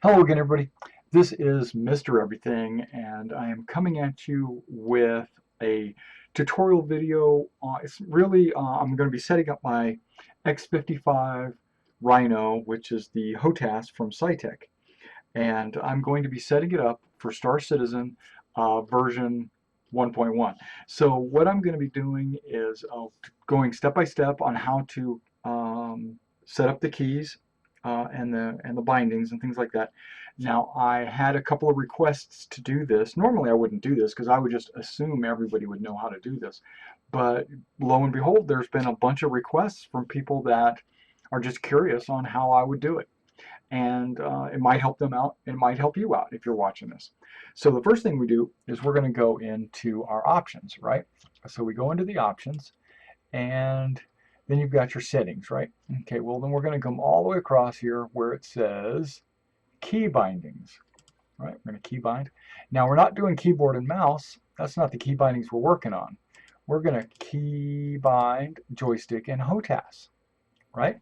Hello again, everybody. This is Mr. Everything, and I am coming at you with a tutorial video. It's really, I'm going to be setting up my X55 Rhino, which is the Hotas from Saitek, and I'm going to be setting it up for Star Citizen version 1.1. So what I'm going to be doing is going step by step on how to set up the keys and the bindings and things like that. Now, I had a couple of requests to do this. Normally I wouldn't do this because I would just assume everybody would know how to do this. But lo and behold, there's been a bunch of requests from people that are just curious on how I would do it. And it might help them out. It might help you out if you're watching this. So the first thing we do is we're going to go into our options, right? So we go into the options, and then you've got your settings, right? Okay, well then we're going to come all the way across here where it says key bindings, right? We're going to key bind. Now we're not doing keyboard and mouse. That's not the key bindings we're working on. We're going to key bind joystick and HOTAS, right?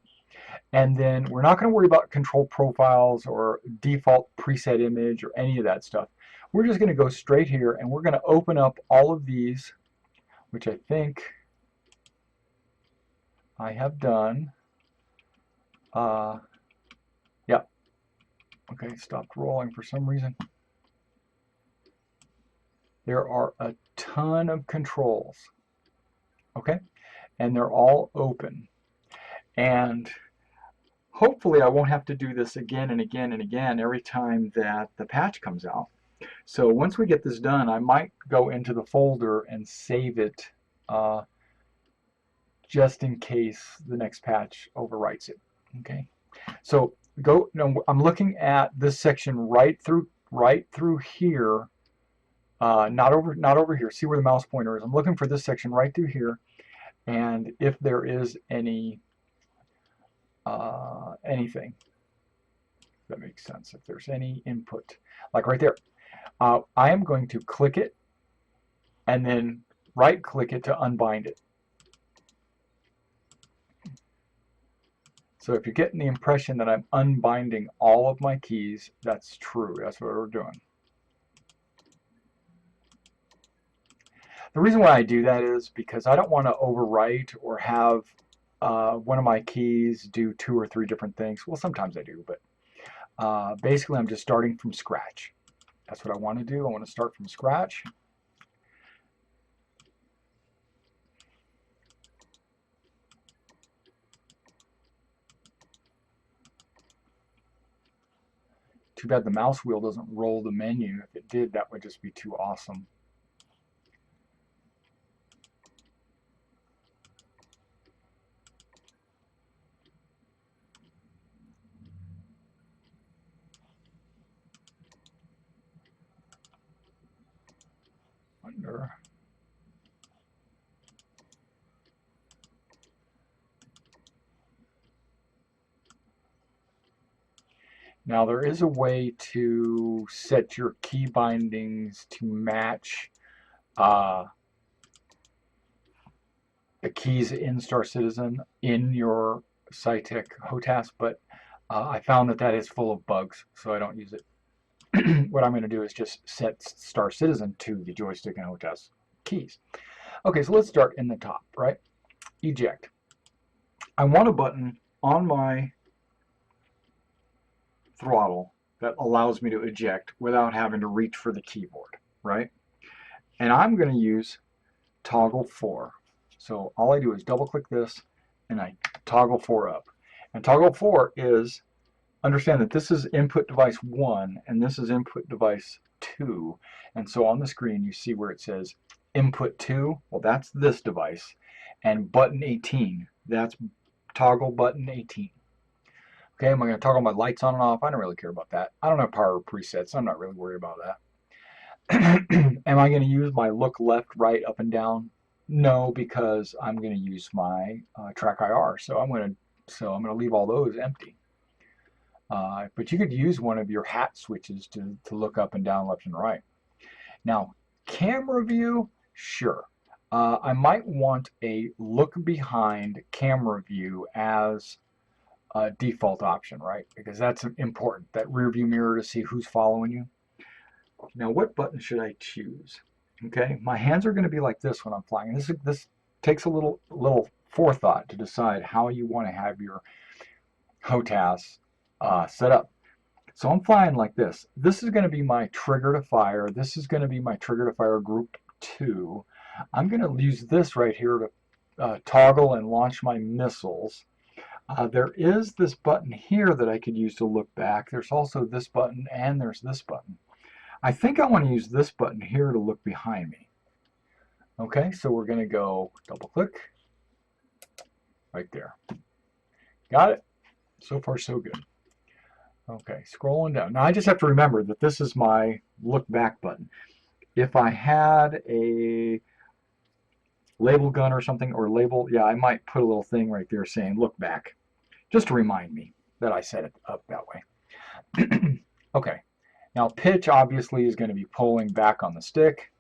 And then we're not going to worry about control profiles or default preset image or any of that stuff. We're just going to go straight here and we're going to open up all of these, which I think I have done. Yeah. Okay, stopped rolling for some reason. There are a ton of controls. Okay, and they're all open. And hopefully I won't have to do this again and again and again every time that the patch comes out. So once we get this done, I might go into the folder and save it just in case the next patch overwrites it. Okay, so go. No, I'm looking at this section right through here. Not over here. See where the mouse pointer is. I'm looking for this section right through here, and if there is anything, if that makes sense. If there's any input, like right there, I am going to click it, and then right-click it to unbind it. So if you're getting the impression that I'm unbinding all of my keys, that's true. That's what we're doing. The reason why I do that is because I don't want to overwrite or have one of my keys do 2 or 3 different things. Well, sometimes I do, but basically I'm just starting from scratch. That's what I want to do. I want to start from scratch. Too bad the mouse wheel doesn't roll the menu. If it did, that would just be too awesome. Wonder. Now there is a way to set your key bindings to match the keys in Star Citizen in your Sci-Tech HOTAS, but I found that that is full of bugs, so I don't use it. What I'm going to do is just set Star Citizen to the joystick and HOTAS keys. Okay, so let's start in the top, right? Eject. I want a button on my throttle that allows me to eject without having to reach for the keyboard, right? And I'm going to use toggle 4. So all I do is double click this and I toggle 4 up. And toggle 4 is, understand that this is input device 1 and this is input device 2. And so on the screen you see where it says input 2, well that's this device. And button 18, that's toggle button 18. Okay, am I going to toggle my lights on and off? I don't really care about that. I don't have power presets. I'm not really worried about that. Am I going to use my look left, right, up, and down? No, because I'm going to use my track IR. So I'm going to leave all those empty. But you could use one of your hat switches to look up and down, left and right. Now, camera view, sure. I might want a look behind camera view as default option, right? Because that's important, that rear view mirror to see who's following you. Now, what button should I choose? Okay, my hands are going to be like this when I'm flying. This takes a little forethought to decide how you want to have your Hotas set up. So I'm flying like this. This is going to be my trigger to fire. This is going to be my trigger to fire group 2. I'm going to use this right here to toggle and launch my missiles. There is this button here that I could use to look back. There's also this button, and there's this button. I think I want to use this button here to look behind me. Okay, so we're going to go double click right there. Got it? So far, so good. Okay, scrolling down. Now I just have to remember that this is my look back button. If I had a label gun or something, or label, yeah, I might put a little thing right there saying look back, just to remind me that I set it up that way. Okay, now pitch obviously is going to be pulling back on the stick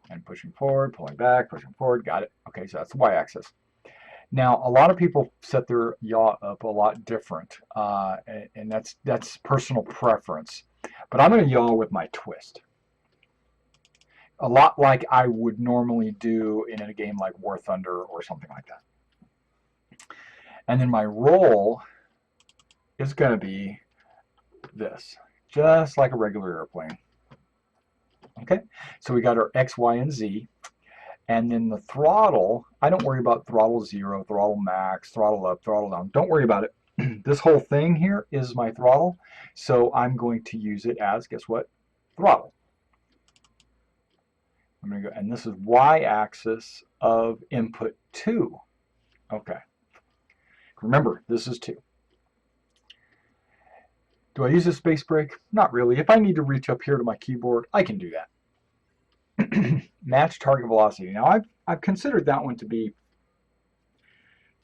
and pushing forward, pulling back, pushing forward. Got it. Okay, so that's the y-axis. Now, a lot of people set their yaw up a lot different, and that's personal preference. But I'm going to yaw with my twist. A lot like I would normally do in a game like War Thunder or something like that. And then my roll is going to be this, just like a regular airplane. Okay, so we got our X, Y, and Z. And then the throttle, I don't worry about throttle 0, throttle max, throttle up, throttle down. Don't worry about it. This whole thing here is my throttle. So I'm going to use it as, guess what? Throttle. I'm going to go, and this is y-axis of input 2. Okay. Remember, this is 2. Do I use a space brake? Not really. If I need to reach up here to my keyboard, I can do that. Match target velocity. Now I've considered that one to be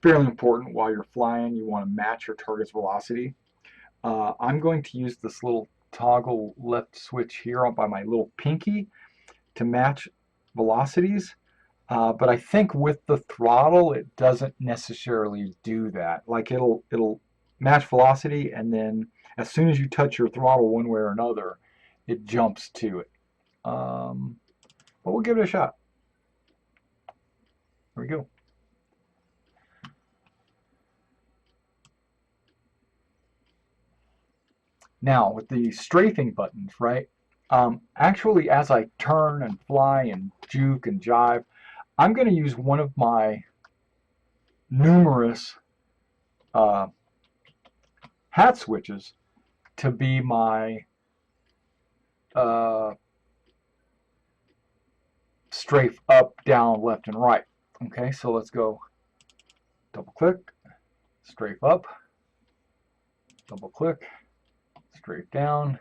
fairly important while you're flying. You want to match your target's velocity. I'm going to use this little toggle left switch here by my little pinky to match velocities. But I think with the throttle it doesn't necessarily do that. Like it'll match velocity, and then as soon as you touch your throttle one way or another, it jumps to it. But we'll give it a shot. There we go. Now with the strafing buttons, right? Actually, as I turn and fly and juke and jive, I'm going to use one of my numerous hat switches to be my strafe up, down, left, and right. Okay, so let's go double click, strafe up, double click, strafe down,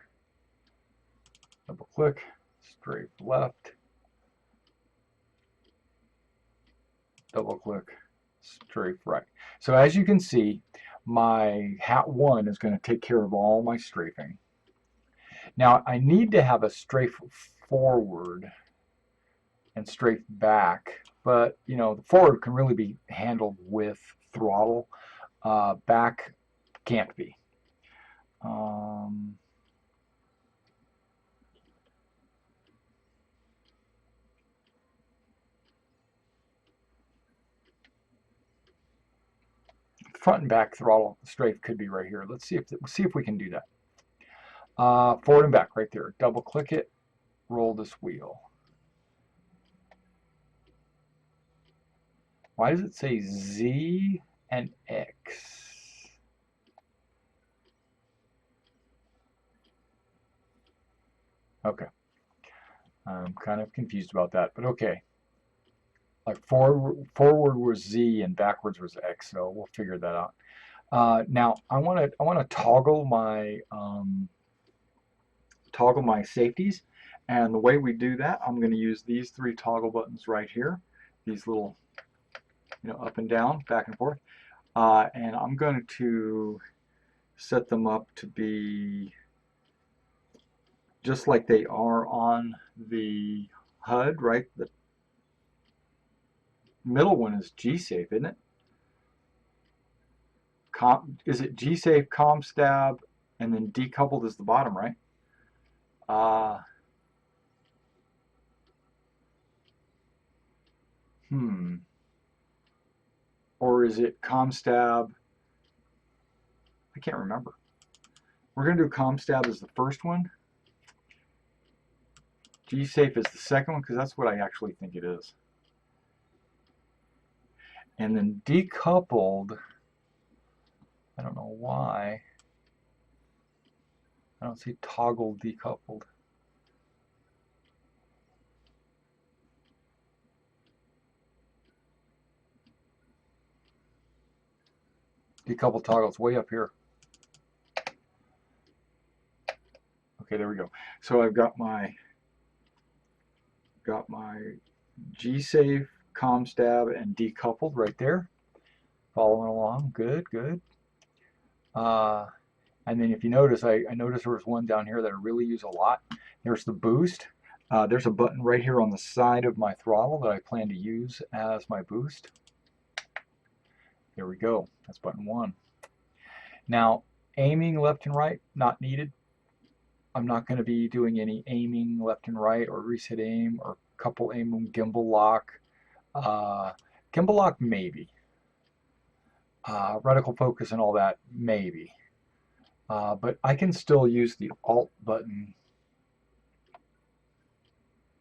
double click, strafe left, double click, strafe right. So as you can see, my hat 1 is going to take care of all my strafing. Now I need to have a strafe forward and strafe back, but you know, the forward can really be handled with throttle. Back can't be. Front and back throttle strafe could be right here. Let's see if we can do that. Forward and back right there. Double click it, roll this wheel. Why does it say Z and X? Okay. I'm kind of confused about that, but okay. Like forward was Z and backwards was X, so we'll figure that out. Now I want to toggle my safeties, and the way we do that, I'm going to use these 3 toggle buttons right here. These little, you know, up and down, back and forth, and I'm going to set them up to be just like they are on the HUD, right? The middle one is G-safe, isn't it? Is it G-Safe, ComStab, and then decoupled is the bottom, right? Uh, Or is it ComStab? I can't remember. We're going to do ComStab as the first one. G-Safe is the second one because that's what I actually think it is. And then decoupled, I don't know why. I don't see toggle decoupled. Decoupled toggle, it's way up here. Okay, there we go. So I've got my G-Safe, ComStab, and decoupled right there. Following along, good, good. And then if you notice, I noticed there was one down here that I really use a lot. There's the boost. There's a button right here on the side of my throttle that I plan to use as my boost. There we go. That's button 1. Now, aiming left and right, not needed. I'm not going to be doing any aiming left and right or reset aim or couple aim gimbal lock. Gimbal lock, maybe. Reticle focus and all that, maybe. But I can still use the Alt button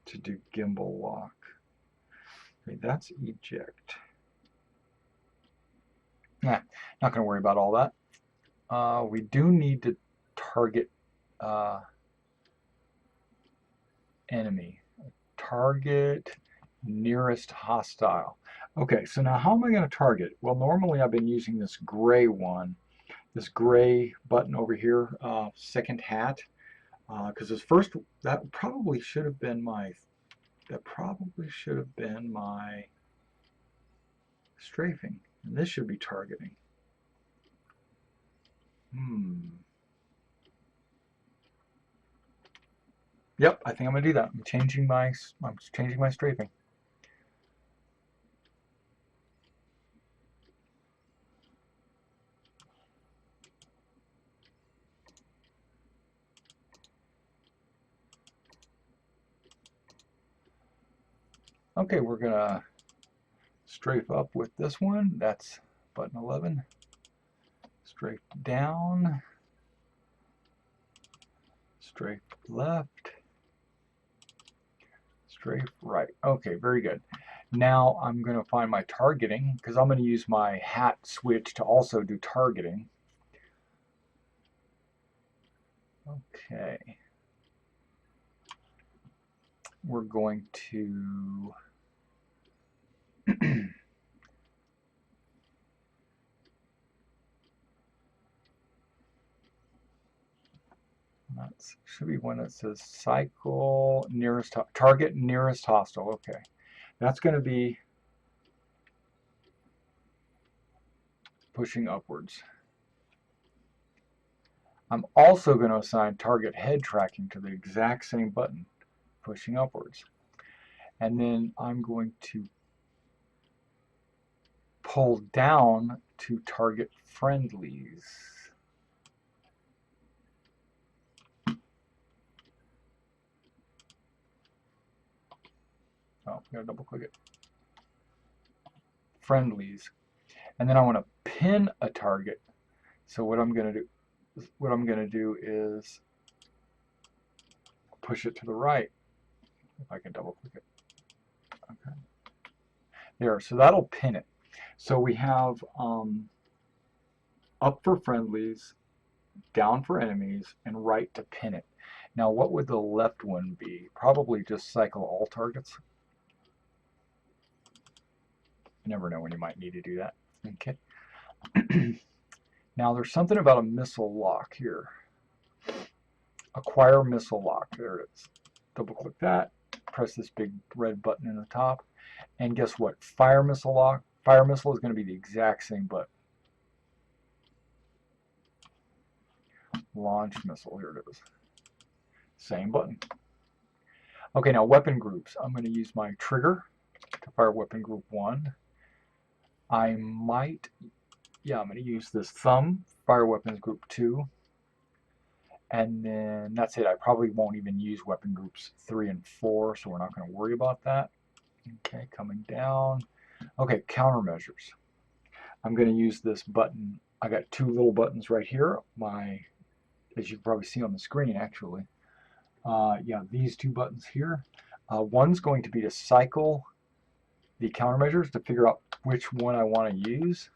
to do gimbal lock. Okay, that's eject. Nah, not going to worry about all that. We do need to target enemy. Target nearest hostile. Okay, so now how am I going to target? Well, normally I've been using this gray one, this gray button over here, second hat, because this first, that probably should have been my strafing, and this should be targeting. Yep, I think I'm gonna do that. I'm changing my strafing. Okay, we're gonna strafe up with this one. That's button 11. Strafe down. Strafe left. Strafe right. Okay, very good. Now I'm going to find my targeting because I'm going to use my hat switch to also do targeting. Okay. We're going to that should be one that says cycle nearest target nearest hostile. Okay, that's going to be pushing upwards. I'm also going to assign target head tracking to the exact same button, pushing upwards. And then I'm going to pull down to target friendlies. Oh, we gotta double click it. Friendlies. And then I want to pin a target. So what I'm gonna do is push it to the right. If I can double click it. Okay. There, so that'll pin it. So we have up for friendlies, down for enemies, and right to pin it. Now what would the left one be? Probably just cycle all targets. You never know when you might need to do that. Okay. Now there's something about a missile lock here. Acquire missile lock. There it is. Double click that. Press this big red button in the top. And guess what? Fire missile lock. Fire missile is going to be the exact same button. Launch missile. Here it is. Same button. Okay, now weapon groups. I'm going to use my trigger to fire weapon group 1. I might yeah, I'm going to use this thumb, fire weapons group 2. And then that's it. I probably won't even use weapon groups 3 and 4, so we're not going to worry about that. Okay, coming down. Okay, countermeasures. I'm going to use this button. I got two little buttons right here. As you can probably see on the screen, actually. Yeah, these two buttons here. One's going to be to cycle the countermeasures to figure out which one I want to use.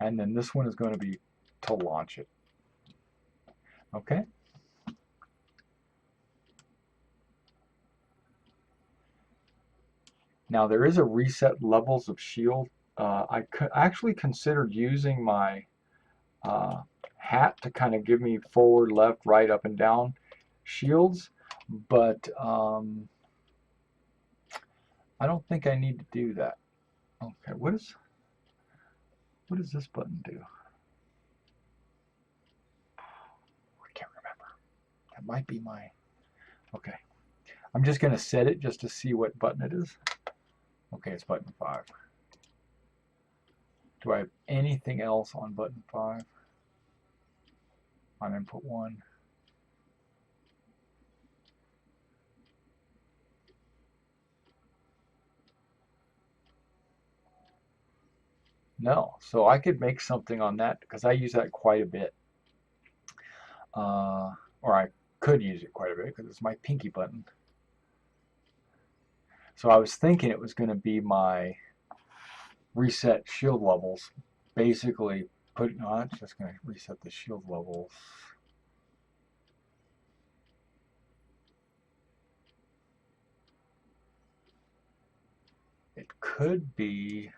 And then this one is going to be to launch it. Okay. Now there is a reset levels of shield. I actually considered using my hat to kind of give me forward, left, right, up, and down shields, but I don't think I need to do that. Okay, what does this button do? I can't remember. That might be my... Okay. I'm just going to set it just to see what button it is. Okay, it's button 5. Do I have anything else on button 5? On input 1. No, so I could make something on that because I use that quite a bit. Or I could use it quite a bit because it's my pinky button. So I was thinking it was going to be my reset shield levels. Basically, no, it's just going to reset the shield levels. It could be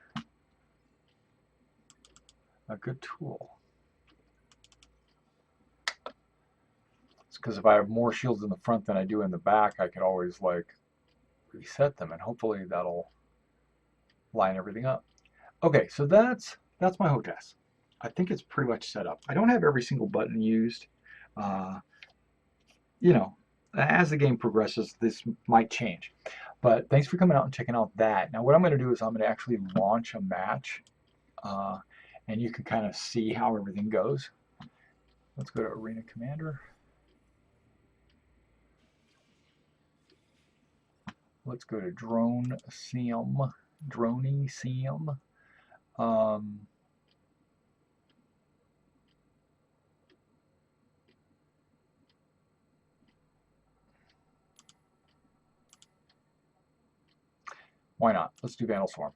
a good tool. It's because if I have more shields in the front than I do in the back, I could always like reset them, and hopefully that'll line everything up. Okay, so that's my Hotas. I think it's pretty much set up. I don't have every single button used. You know, as the game progresses, this might change. But thanks for coming out and checking out that. Now what I'm going to do is I'm going to actually launch a match, and you can kind of see how everything goes. Let's go to Arena Commander. Let's go to Drone Sim. Droney Sim. Why not? Let's do Vandal Swarm.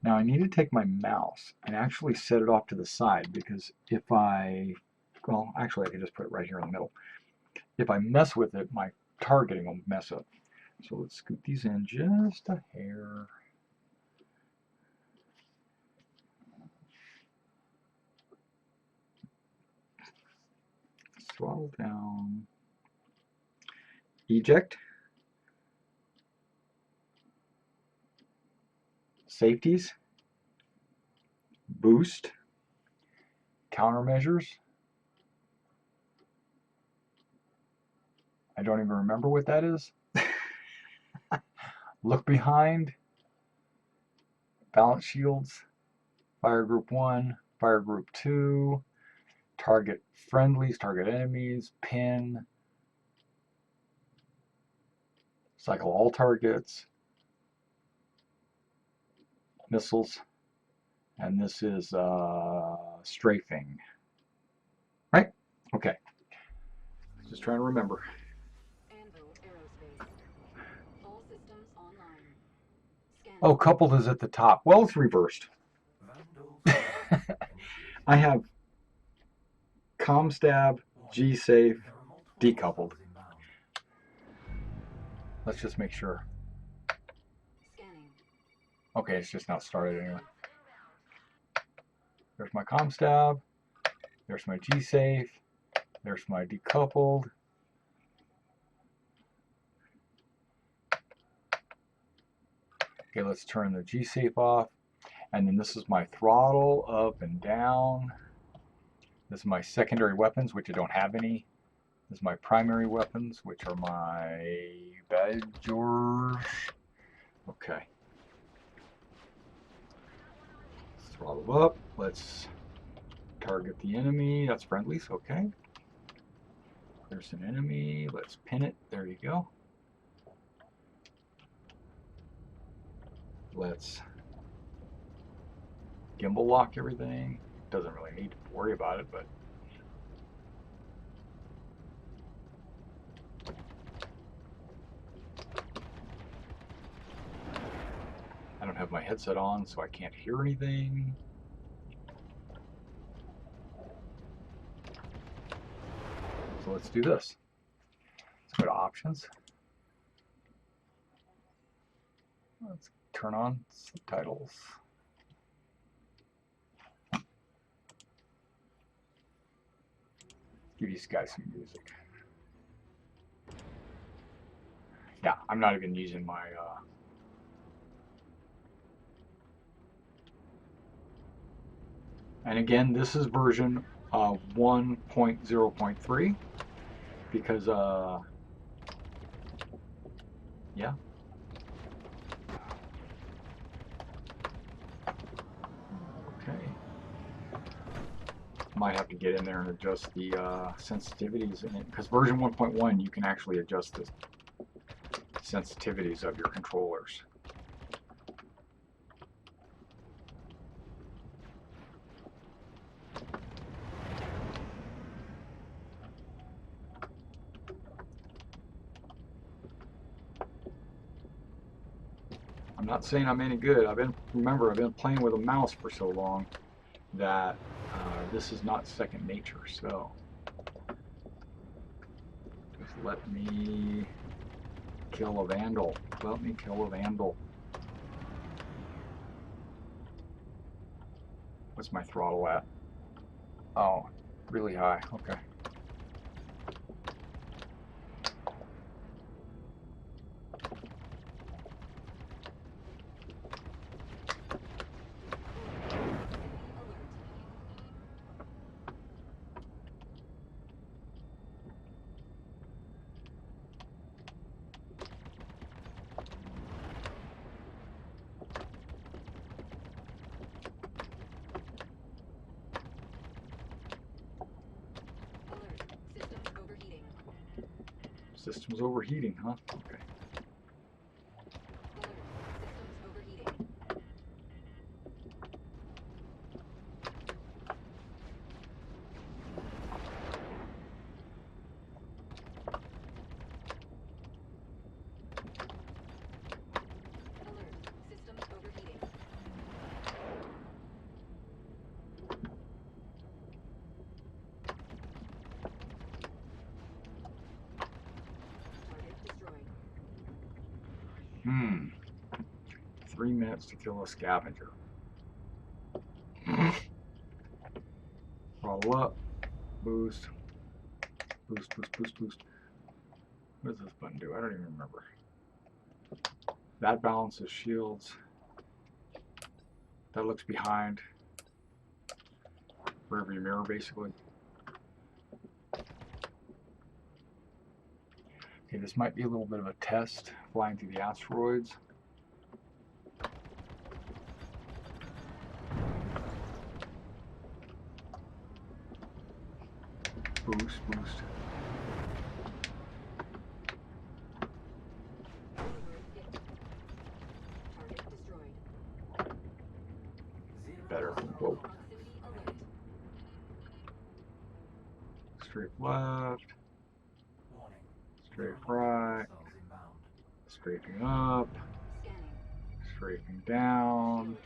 Now I need to take my mouse and actually set it off to the side, because if well, actually I can just put it right here in the middle. If I mess with it, my targeting will mess up. So let's scoot these in just a hair. Throttle down. Eject. Safeties. Boost. Countermeasures. I don't even remember what that is. Look behind. Balance shields. Fire group 1. Fire group 2. Target friendlies, target enemies. Pin. Cycle all targets. Missiles. And this is strafing. Right? Okay. Just trying to remember. Oh, coupled is at the top. Well, it's reversed. I have ComStab, G-Safe, decoupled. Let's just make sure. Okay, it's just not started anyway. There's my ComStab. There's my G-Safe. There's my decoupled. Okay, let's turn the G-Safe off. And then this is my throttle up and down. This is my secondary weapons, which I don't have any. This is my primary weapons, which are my badgers. Okay. Throttle up. Let's target the enemy. That's friendlies. Okay. There's an enemy. Let's pin it. There you go. Let's gimbal lock everything. Doesn't really need to worry about it, but I don't have my headset on, so I can't hear anything. So let's do this. Let's go to options. Let's turn on subtitles. Give these guys some music. Yeah, I'm not even using my and again, this is version 1.0.3 because yeah. Okay. Might have to get in there and adjust the sensitivities in it, because version 1.1 you can actually adjust the sensitivities of your controllers. I'm not saying I'm any good. Remember, I've been playing with a mouse for so long that this is not second nature. So just let me kill a vandal. Let me kill a vandal. What's my throttle at? Oh, really high. Okay. System's overheating, huh? Okay. Hmm. 3 minutes to kill a scavenger. Roll up. Boost. Boost, boost, boost, boost. What does this button do? I don't even remember. That balances shields. That looks behind. Rearview mirror, basically. Okay, this might be a little bit of a test, flying through the asteroids. Boost, boost. Better. Whoa. Straight left. Straight right. Strafing up. Strafing down.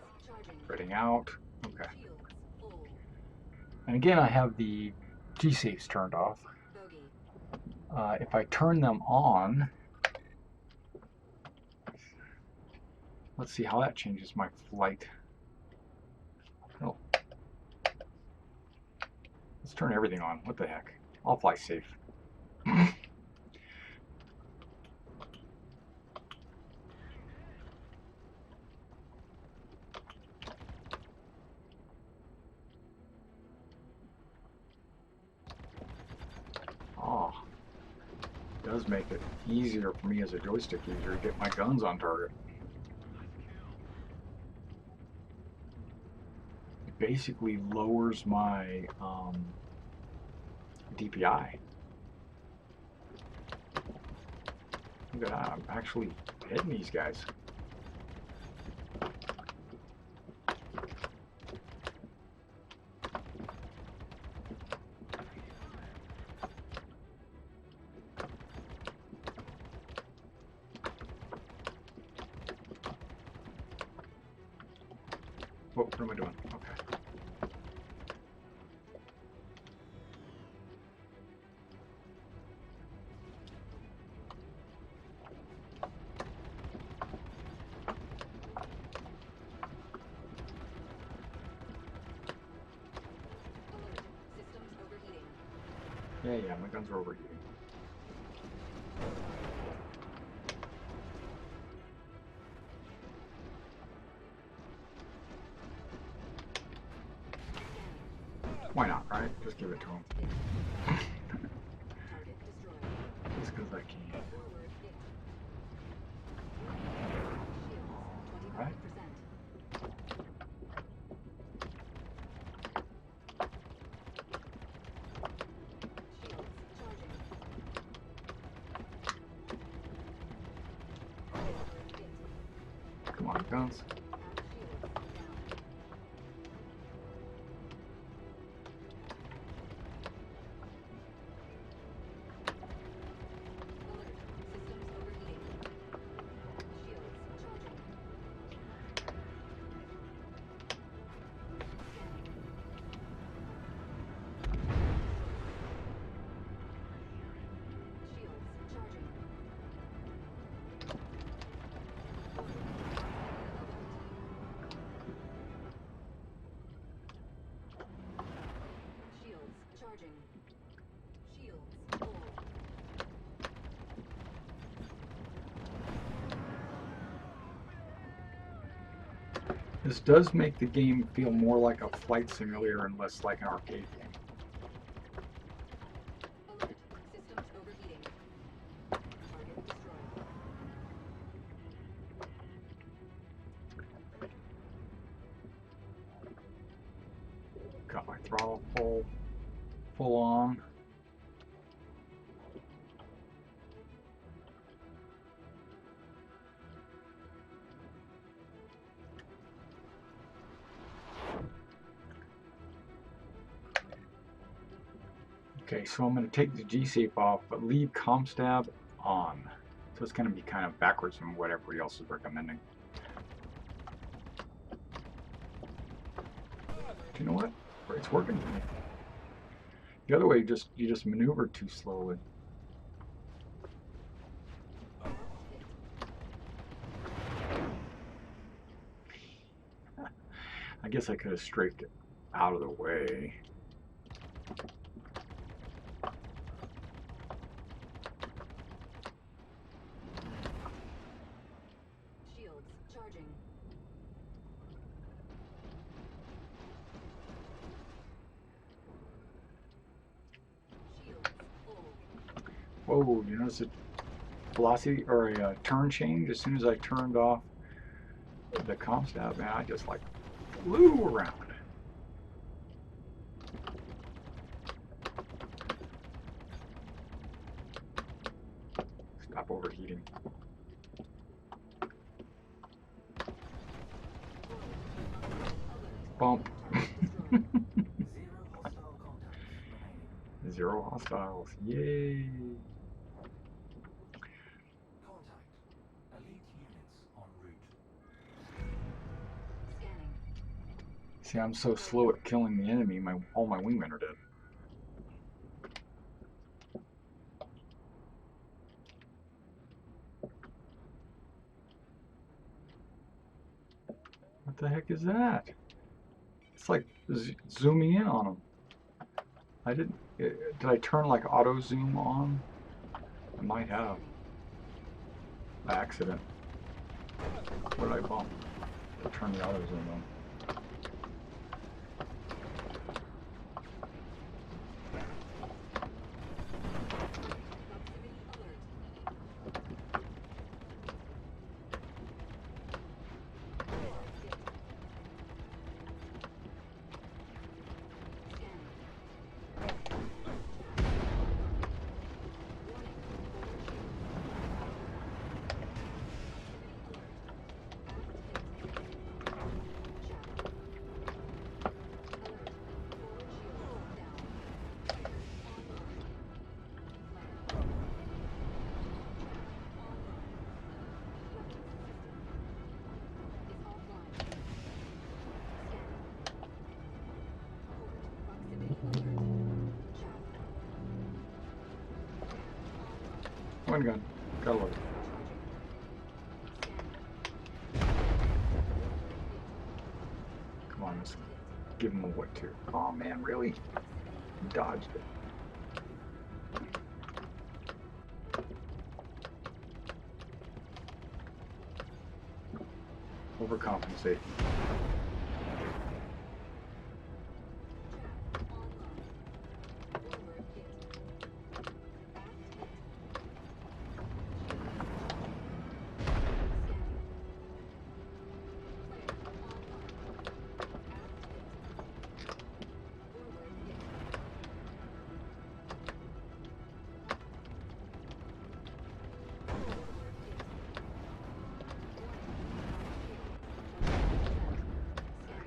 Spreading out. Okay. And again, I have the G-safes turned off. If I turn them on, let's see how that changes my flight. Oh. Let's turn everything on. What the heck? I'll fly safe. Oh. It does make it easier for me as a joystick user to get my guns on target. basically lowers my DPI. Look at that, I'm actually hitting these guys. What am I doing? Okay. Yeah, my guns are overheating. Why not, right? Just give it to him. Just because I can. Alright. Come on, guns. This does make the game feel more like a flight simulator and less like an arcade game. Got my throttle full on. Okay, so I'm going to take the G-safe off, but leave comm stab on. So it's going to be kind of backwards from what everybody else is recommending. Do you know what? It's working for me. The other way, you just maneuver too slowly. I guess I could have strafed it out of the way. Shields charging. Shields full. Whoa, you notice a velocity or a turn change as soon as I turned off the comm stab, man, I just like flew around. Stop overheating. Bump. Zero hostiles. Yay. Contact. Elite units en route. Scanning. See, I'm so slow at killing the enemy, all my wingmen are dead. What the heck is that? It's like zooming in on them. I didn't. Did I turn like auto zoom on? I might have. By accident. What did I bump? To turn the auto zoom on. One gun. Gotta love it. Come on, let's give him a what too. Oh man, really? Dodged it. Overcompensate.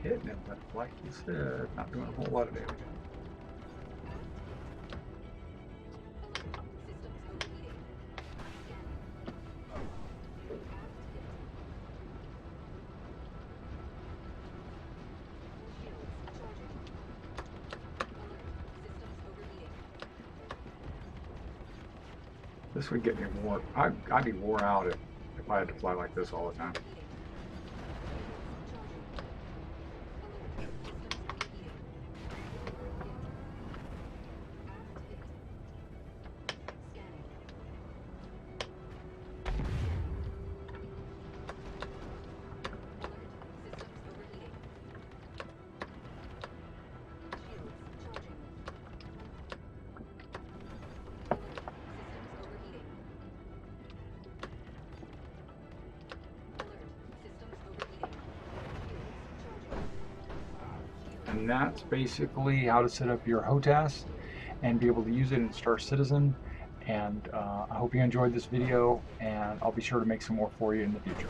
Hitting it, but like you said, not doing a whole lot of damage. This would get me more. I'd be worn out if I had to fly like this all the time. And that's basically how to set up your Hotas and be able to use it in Star Citizen. And I hope you enjoyed this video, and I'll be sure to make some more for you in the future.